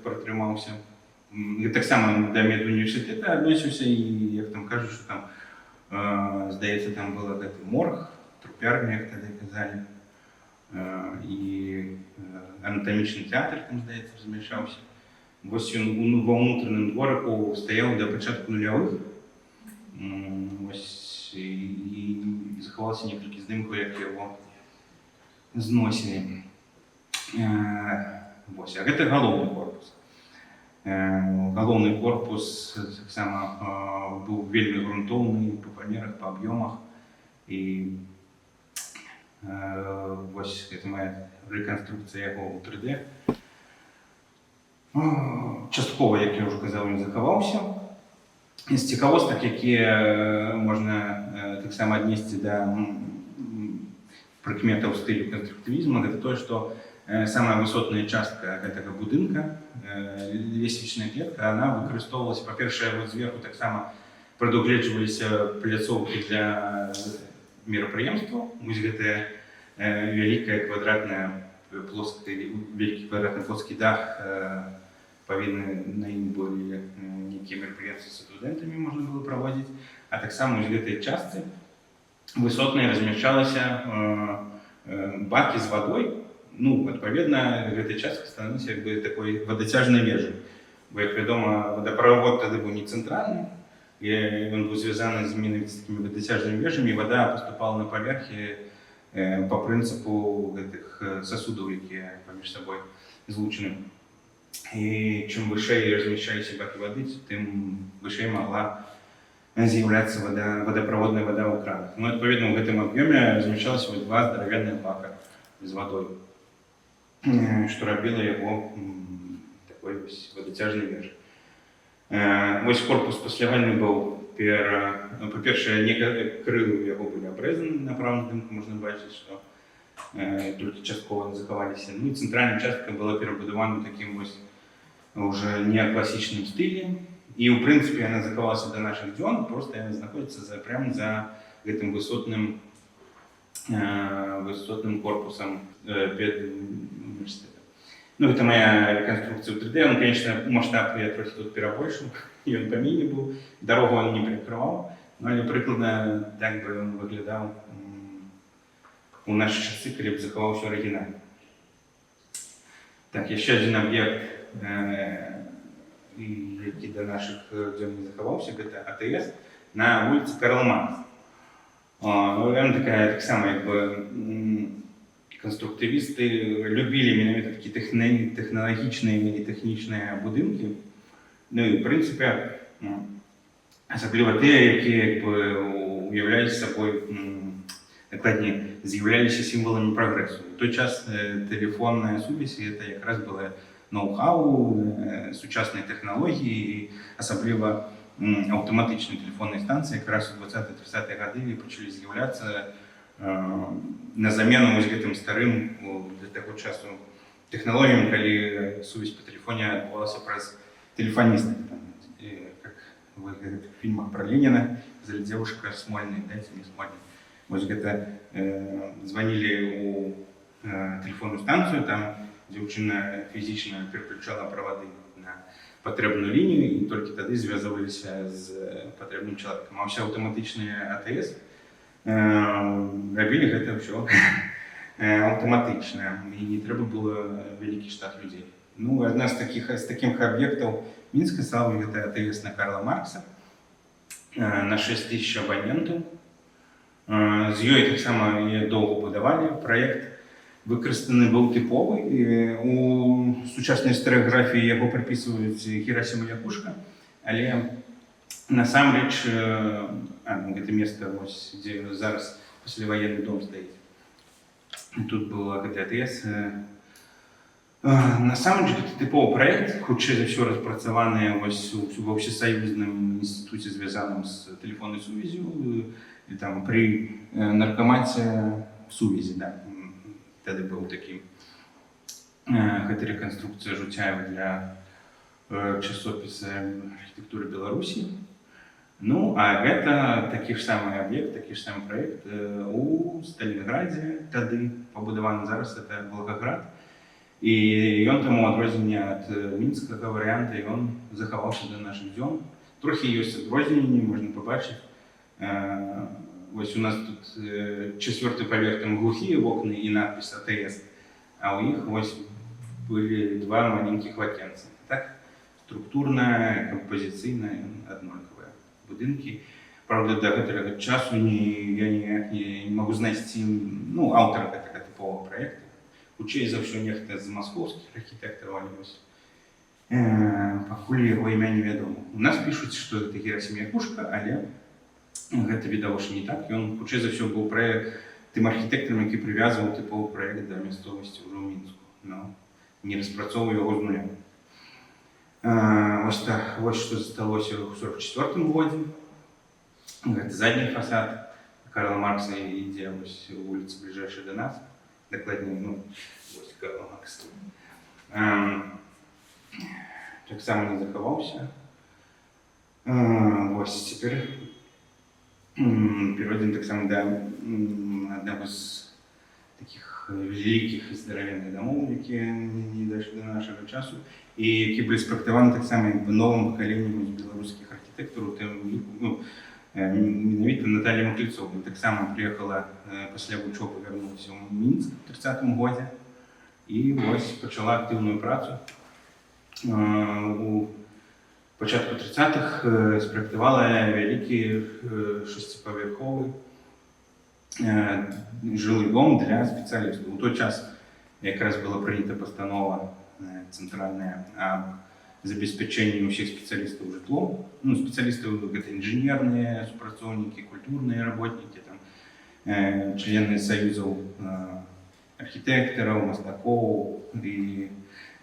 пратрымаўся. Таксама да медуніверсітэта адносіўся, і як там кажуць, што там, здаецца, там была гэты морг, трупярня, як тады казалі, і анатамічны тэатр там, здаецца, размяшчаўся. Вось ён ва ўнутраным дворыку стаяў да пачатку нулявых. Вось, і захавалася некалькі здымкаў, як яго зносілі. Вось, а гэта галоўны корпус. Галоўны корпус таксама быў вельмі грунтоўны па памерах, па аб'ёмах. І вось гэта моя рэканструкцыя яго ў 3D. Часткова, як я ўжо казаў, ён захаваўся. З цікавостак, якія можна таксама аднесці да прыкметаў стылю канструктывізму, гэта тое, што самая высотная частка гэтага будынка, лесвічная клетка, она выкарыстоўвалася, па-першае, вот зверху таксама прадугледжваліся пляцоўкі для мерапрыемстваў. Вось гэтая вялікая квадратная вялікі квадратны плоскі дах, павінны на ім былі нейкія мерапрыемствы са студэнтамі можна было праводзіць, а таксама ў гэтай частцы высотнай размяшчалася бакі з вадой. Ну, адпаведна, гэтай частка становіцца як бы такой вадацяжнай вежай. Бо, як вядома, вадаправод тады быў не цэнтральны, і ён быў звязаны з менавіта з такімі вадацяжнымі вежамі, і вада паступала на паверхі па прынцыпу гэтых сасудаў, якія паміж сабой злучаны. І чым вышэй размяшчаліся бакі вады, тым вышэй магла з'яўляцца вадаправодная вада ў кранах. Ну, адпаведна, ў гэтым аб'ёме размяшчалася два здаравенных бака з вадой, што рабіла яго такой вадацяжнай вежай. Вось корпус пасля вайны быў, па-першае, некалькі крылы яго былі абрэзаны на правым здымку, можна бачыць, што толькі часткова захаваліся. Ну і цэнтральная частка была перабудавана такім вось уже неакласічным стылі. І, ў прынцыпе, яна захавалася да нашых дзён, проста яна знаходзіцца прямо за гэтым высотным корпусам педуніверсітэта. Ну, гэта моя рэканструкцыя ў 3D. Он, конечно, маштаб я трохі тут перабольшыў, ён паменей быў, дарогу он не перакрываў, але прыкладна так бы ён выглядаў у нашы часы, калі б захаваўся арыгінальна. Так, яшчэ адзін аб'ект, які да нашых дзён не захаваўся, гэта АТС на вуліцы Карла Маркса. Ён такая таксама, як бы, канструктывісты любілі менавіта такі тэхналагічныя і тэхнічныя будынкі. Ну і, ў прынцыпе, асабліва тыя, якія, як бы, уяўляюць сабой, дакладней, з'яўляліся сімваламі прагрэсу. У той час тэлефонная сувязь — гэта якраз была ноу-хау, сучасныя тэхналогіі, і асабліва аўтаматычныя тэлефонныя станцыі якраз у 20-30-е гады пачалі з'яўляцца на замену вось гэтым старым для таго часу тэхналогіям, калі сувязь па тэлефоне адбывалася праз тэлефаніста. Как в гэтых фільмах пра Леніна казалі, дзевушка Смольная, дайце мне Смольную. Вось гэта званілі ў тэлефонную станцыю, там дзяўчына фізічна пераключала правады на патрэбную лінію, і толькі тады звязваліся з патрэбным чалавекам. А ўсе аўтаматычныя АТС рабілі гэта ўсё аўтаматычна, і не трэба было вялікі штат людзей. Ну, адна з такіх аб'ектаў Мінска стала гэта АТС на Карла Маркса на 6 000 абанентаў. З ёй таксама доўга будавалі. Праект выкарыстаны быў тыповы. У сучаснай істарыяграфіі яго прыпісваюць Герасіму Якушка, але насамрэч гэта месца, дзе зараз пасляваенны дом стаіць. Тут была гэта АТС. Насамрэч гэта тыповы праект, хутчэй за ўсё распрацаваны ва ўсесаюзным інстытуце, звязаным з тэлефоннай сувяззю, і там пры наркамаце сувязі, да. Тады быў такі, гэта рэканструкцыя Жуцяева для часопіс архітэктуры Беларусі. Ну, а гэта такі ж самы аб'ект, такі ж самы праект у Сталінградзе тады пабудаваны, зараз это Волгоград. І ён там у адрозненне ад мінскага варыянта, ён захаваўся да нашых дзён. Трохі ёсць адрозненні, можна пабачыць. Вось у нас тут 4-й паверх, там глухія вокны і надпіс АТС, а ў іх вось былі два маленькіх вакенца. Так, структурная, кампазіцыйная, аднолькавая будынкі. Правда, да гэтага часу я ніяк не магу знайсці аўтара гэтага тыповага праекта. Хутчэй за ўсё нехта з маскоўскіх архітэктараў, але вось пакуль яго імя невядома. У нас пішуць, што гэта Герасім Якушка, але гэта відавочна не так. Ён хутчэй за ўсё быў тым архітэктарам, які прывязваў тыповы праект да мясцовасці ўжо ў Мінску, не распрацоўваў яго з нуля. Вось што засталося ў 44-м годзе. Гэта задні фасад Карла Маркса, ідзе вось вуліца бліжэйшая да нас. Дакладней, вось Карла Маркса. Таксама не захаваўся. Вось цяпер перайдзем таксама да аднаго з такіх вялікіх і здаравенных дамоў, якія не дайшлі да нашага часу, і які былі спрактаваны таксама новым пакаленнем беларускіх архітэктараў, менавіта Наталія Маклецова. Таксама прыехала пасля вучобы, вярнулася ў Мінск у 30-м годзе і вось пачала актыўную працу. У пачатку 30-х спрактавала вялікі 6-павярховы жылы дом для спецыялістаў. У той час якраз была прынята пастанова цэнтральная аб забеспячэнні ўсіх спецыялістаў жытлом. Спецыялістаў гэта інжынерныя супрацоўнікі, культурныя работнікі, члены саюзаў архітэктараў, мастакоў і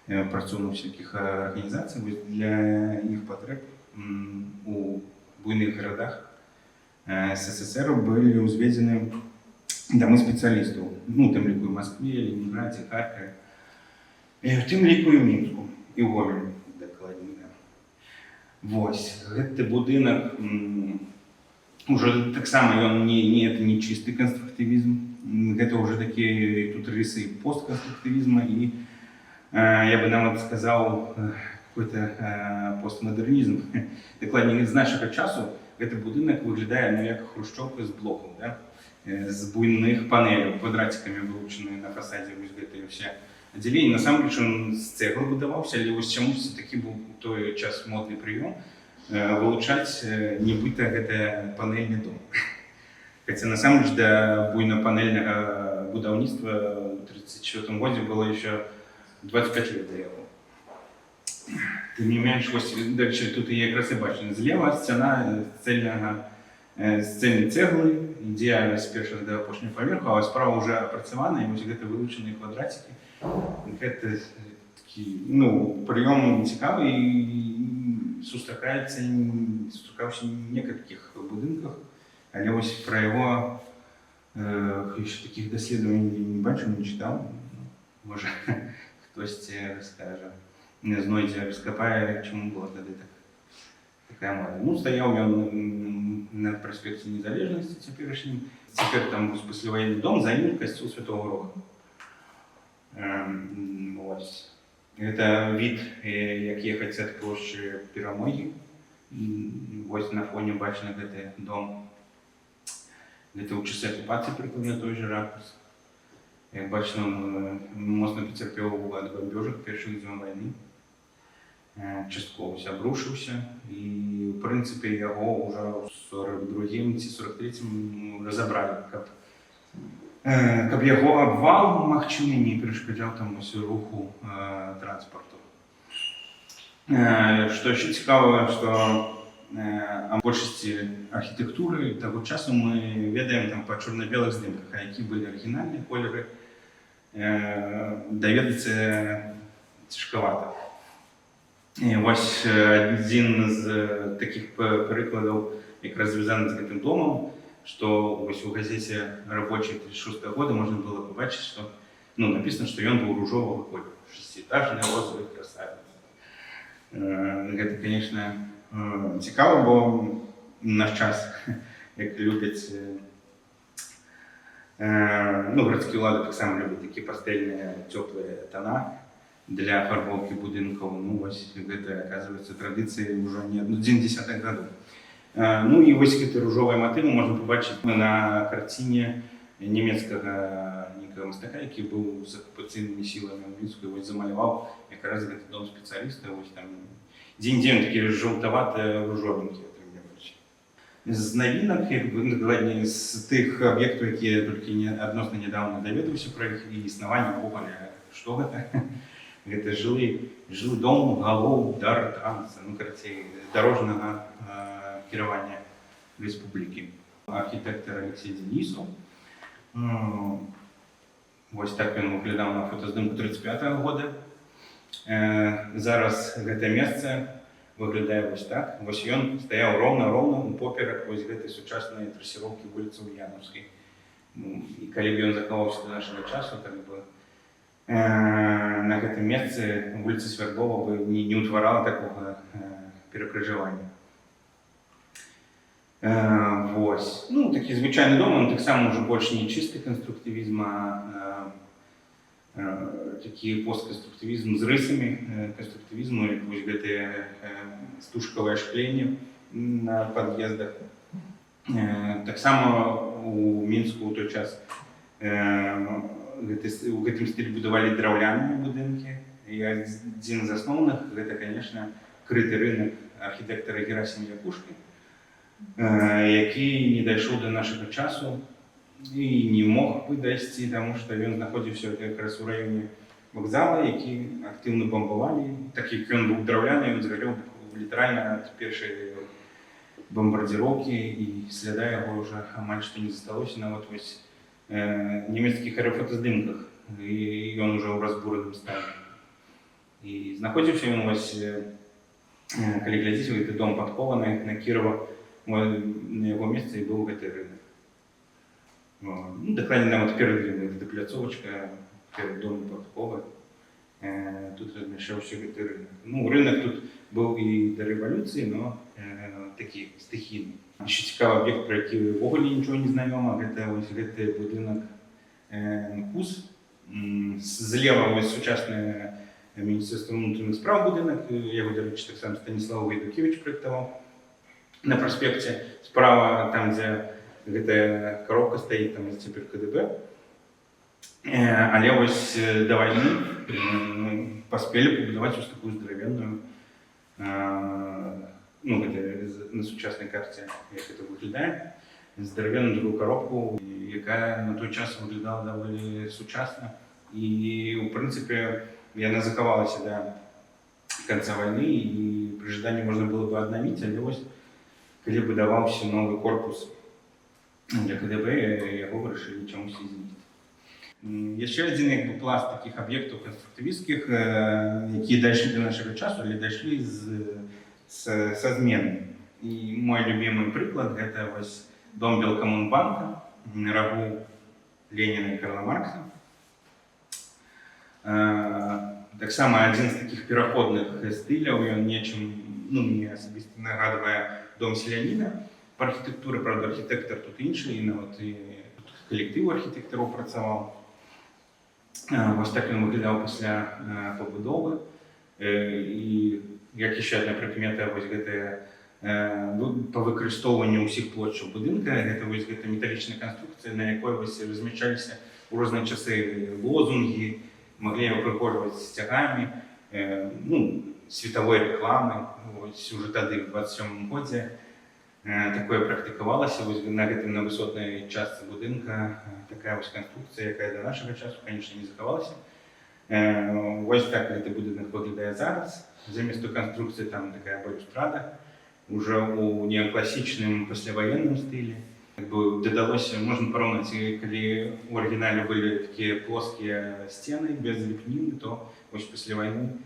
працоўных всякіх арганізацый. Для іх патрэб у буйных гарадах СССР былі ўзведзены дамы спецыялістаў. Тым ліку і Маскве, Ленінградзе, Харкове. В тым ліку і ў Мінску, і ў Гомелі, дакладней. Вось, гэты будынак ўжо таксама ён не чысты канструктывізм, гэта ўжо такія тут рысы постканструктывізма і, я бы нават сказаў, какой-то постмодернізм. Дакладней, з нашага часу гэты будынак выглядае як хрушчоўка з блокаў, з буйных панеляў, квадрацікамі вылучаны на фасадзе вось гэтыя ўсе аддзяленні. Насамрэч ён з цэглы будаваўся, але вось чамусьці такі быў у той час модны прыём вылучаць нібыта гэта панельны дом. Хаця насамрэч да буйнапанельнага будаўніцтва ў 1934 годзе было яшчэ 25 лет да яго. Тым не менш, вось тут і якраз і бачна, злева сцяна з цэльнай цэглы, ідзе з першага да апошняга паверху, а справа ўжо апрацавана, і вось гэта вылучаныя квадрацікі. Гэта такі, прыём цікавы і сустракаўся ў некалькіх будынках, але вось пра яго яшчэ такіх даследаванняў не бачыў, не чытаў. Можа, хтосьці раскажа, не знойдзе, раскапае, чаму была тады такая мода. Стаяў ён на праспекце Незалежнасці цяперашнім. Цяпер там пасляваенны дом, за ім касцёл Святого Роха. Гэта від, як ехаць ад плошчы Перамогі. Вось на фоне бачна гэты дом. Гэта ў часы акупацыі прыкладна той жа ракурс. Як бачна, моцна пацярпеў ад бамбёжак першых дзён вайны. Часткова абрушыўся, і, ў прынцыпе, яго ўжо ў 42-м ці 43-м разабралі, каб яго абвал магчымы не перашкаджаў там руху транспарту. Што яшчэ цікава, што о большасці архітэктуры таго часу мы ведаем там па чорна-белых здымках, а які былі арыгінальныя колеры, даведацца цяжкавата. І вось адзін з такіх прыкладаў, якраз звязаны з гэтым домам, што вось у газеце «Рабочий» 1936 года можна было пабачыць, што напісана, што ён быў ружовага колеру, шестиэтажны розавы красавец. Гэта, конечно, цікава, бо наш час, як любяць, ну, гарадскія ўлады таксама любяць такі пастэльныя, цёплыя тона для афарбоўкі будынкаў. Ну, вось гэта, аказваецца, традыцыі ўжо не адзін дзесятак гадоў. Ну і вось гэты ружовыя матывы можна пабачыць на карціне нямецкага некага мастака, які быў з акупацыйнымі сіламі ў Мінску, і вось замаляваў якраз гэты дом спецыяліста. Вось там дзень-дзень такі жаўтаватыя ружовенькія атрымліваюць. З навінак, дакладней з тых аб'ектаў, якія толькі адносна нядаўна даведаўся пра іх і існаванне ўвогуле, што гэта? Гэта жылы дом галоў дартранса, ну, карацей, дарожнага кіравання рэспублікі. Архітэктар Алексей Денісаў. Вось так ён выглядаў на фотаздымку 35-го года. Зараз гэтае месца выглядае вось так. Вось ён стаяў роўна упоперак вось гэтай сучаснай трасіроўкі вуліцы Ульянаўскай. І калі б ён захаваўся да нашага часу, так бы на гэтым месцы вуліца Свярдлова бы не ўтварала такога перакрыжавання. Вось. Ну, такі звычайны дом, он таксама ўжо больш не чысты канструктывізм, а такі постканструктывізм з рысамі канструктывізму, як вось гэтыя стужкавыя шкленні на пад'ездах. Таксама у Мінску ў той час у гэтым стылі будавалі драўляныя будынкі. І адзін з асноўных гэта, конечно, крыты рынак архітэктара Герасіма Якушкі, які не дайшоў да нашага часу і не мог бы дайсці, таму што ён знаходзіўся якраз у раёне вакзала, які актыўна бамбавалі. Так як ён быў драўляны, ён згарэў літаральна ад першай бомбардзіроўкі, і сляда яго ўжо амаль што не засталося нават вось нямецкіх аэрафотаздымках, і ён ужо ў разбураным стане. І знаходзіўся ён вось, калі глядзіць, гэты дом падкованы на Кірова, на яго месцы і быў гэты рынок. Ну, дакладней, нават перад ім гэта пляцовачка, перад домом падковы, тут размяшчаўся гэты рынок. Ну, рынок тут быў і да рэвалюцыі, но такі стыхійны. Яшчэ цікавы аб'ект, пра які ўвогуле нічога не знаёма, гэта вось гэты будынак КУС. Злева вось сучаснае Міністэрства ўнутраных спраў будынак, яго, дарэчы, таксама Станіслав Гайдукевіч праектаваў. На праспекце справа, там, дзе гэтая коробка стаіць, там цяпер КДБ. Але вось да вайны паспелі пабудаваць вось такую здаравенную, ну, гэта на сучаснай карце, як гэта выглядае, здаравенную такую коробку, якая на той час выглядала даволі сучасна. І, у прынцыпе, яна захавалася да канца вайны, і пры жаданні можна было бы аднавіць, але вось калі будаваўся новы корпус для КДБ, яго вырашылі чамусь змяніць. Яшчэ адзін як бы пласт такіх аб'ектаў канструктывісцкіх, якія дайшлі да нашага часу, але дайшлі са зменамі. І мой любімы прыклад гэта вось дом Белкомунбанка на рагу Леніна і Карла Маркса. Таксама адзін з такіх пераходных стыляў, ён нечым, ну, мне асабіста нагадвае дом селяніна па архітэктуры, правда, архітэктар тут іншы, і нават і калектыў архітэктараў працаваў. Вось так ён выглядаў пасля пабудовы. І як яшчэ адна прыкмета, вось гэтая па выкарыстоўванню ўсіх плошчаў будынка, гэта вось гэта металічная канструкцыя, на якой вось размяшчаліся ў розныя часы лозунгі, маглі упрыгожваць сцягамі, ну, светавой рэкламы. Вось уже тады, в 27-м годзе, такое практыкавалася. Вось на гэтым, на высотнай частцы будынка такая вось канструкцыя, якая да нашага часу, конечно, не захавалася. Вось так гэты будынак выглядае зараз. Замест той канструкцыі там такая балюстрада, уже у неакласічным пасляваенным стылі. Дадалося, можна параўнаць, калі у арыгінале былі такія плоскія сцены без лепніны, то вось пасля вайны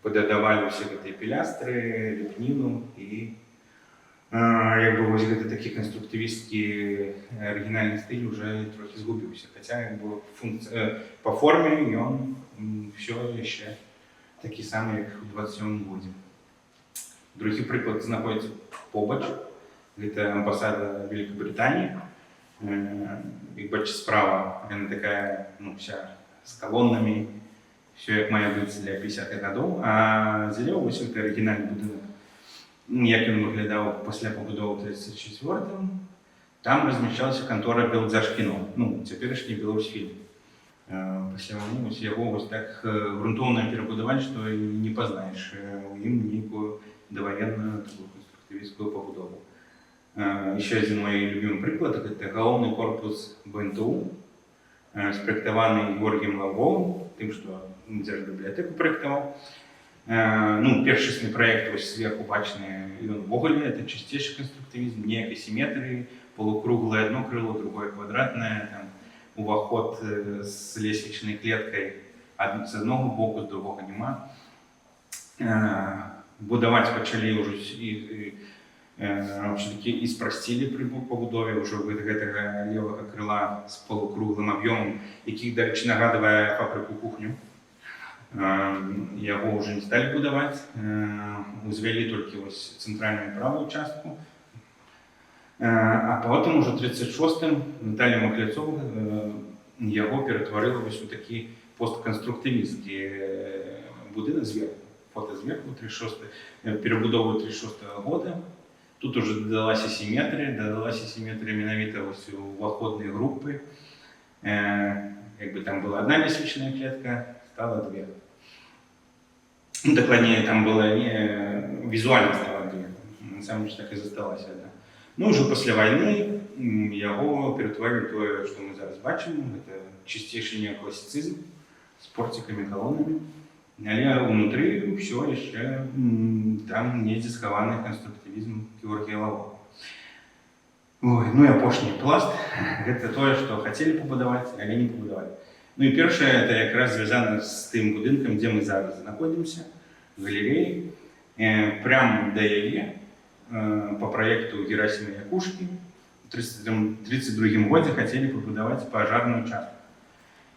пададавалі ўсе гэтыя пілястры, лепніну, і як бы вось гэты такі канструктывісцкі арыгінальны стыль уже трохі згубіўся. Хаця як бы па форме ён ўсё яшчэ такі самі, як у 27 годзе. Другі прыклад знаходзіцца побач. Гэта амбасада Великобритании. Як бачыце справа, яна такая, ну, вся з калоннамі, все як мае быць для 50-х гадоў, а злева вось гэта арыгінальны будынак. Як ён выглядаў пасля пабудовы ў 34-м, там размяшчалася кантора Белдзяжкіно, ну, цяперашні Беларусьфільм. Пасля вайны вось яго вось так грунтоўна перабудавалі, што не пазнаеш у ім нейкую даваенную такую конструктывісцкую пабудову. Еще один мой любимый приклад – это головный корпус БНТУ, спроектованный Георгием Лавровым, тем, что даже библиотеку проектовал. Ну, перший проект ось сверху бачный, и он в оголе, это чистейший конструктивизм, не асимметрии, полукруглое одно крыло, другое квадратное, там, уваход с лестничной клеткой с одного боку, с другого нема. Будовать почали уже все-таки і спростили при побудове уже гэтага левага крыла з полукруглым аб'ёмам, які, дарэчы, нагадвае фабрыку кухню. Яго уже не стали будаваць, узвялі толькі вось цэнтральную правую частку. А потым уже 36-м Наталья Махляцова яго ператварыла вось у такі постконструктывізм, дзе будынак зверху, фото зверху 36 перебудову 36-го года. Тут уже додалась асимметрия менавіта вось у уваходнай группы. Як бы там была одна лестничная клетка, стало две. Ну, докладнее, там было не визуально стало две, на самом деле так и засталась одна. Ну, уже пасля вайны яго ператварылі тое, што мы зараз бачым, это чысцейшы неокласіцызм з порцікамі, калонамі. Але внутри все еще там недзе схаваны конструктивизм Георгия Лаврова. Ой, ну и апошні пласт – это тое, што хацелі пабудаваць, але не пабудавалі. Ну и першае – это якраз звязана з тым будынкам, дзе мы зараз знаходзімся, галереі. Прямо да яе по проекту Герасима Якушкі в 1932 годзе хацелі пабудаваць пажарную частку.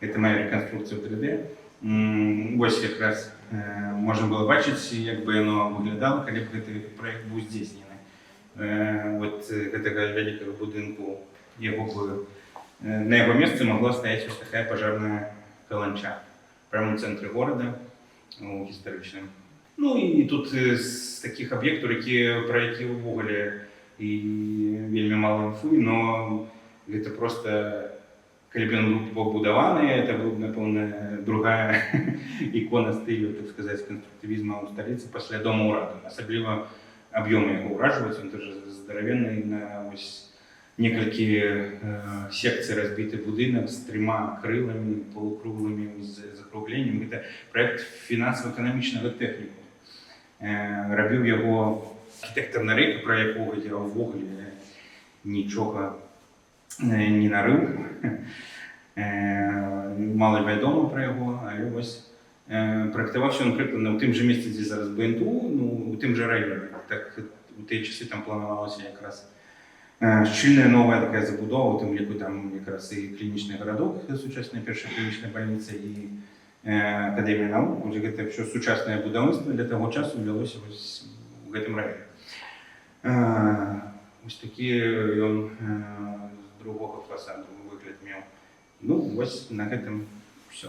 Это моя реконструкция в 3D. Вось якраз можна было бачыць, як бы яно выглядала, калі б гэты праект быў здзейснены. Вот гэтага вялікага будынку на яго месцы могла стаяць вось такая пажарная каланча прямо ў цэнтры горада, у гістарычным. Ну і тут з такіх аб'ектаў, пра які ўвогуле і вельмі мала інфы, но гэта проста калі б ён быў пабудаваны, это была, напэўна, другая ікона стылю, так сказаць, конструктывізма ў сталіцы пасля дома ўраду. Асабліва аб'ёмы яго ўражваюць, он даже здаравенны, на вось некалькі секцый разбіты будынак з 3 крыламі, полукруглымі з закругленнем. Гэта праект фінансава-эканамічнага тэхніку. Рабіў яго архітэктар Нарейка, пра якога я ўвогуле нічога не нарыў. Мала вядома пра яго, але вось праектаваўся ён прыкладна ў тым жа месцы, дзе зараз БНТУ, ну, у тым жа раёне. Так у тыя часы там планавалася якраз шчыльная новая такая забудова, у тым ліку там якраз і клінічны гарадок, сучасная першая клінічная бальніца і акадэмія навук. Гэта ўсё сучаснае будаўніцтва для таго часу вялося вось у гэтым раёне. Вось такі ён з другога фасаду выгляд меў. Ну, вось на гэтым все.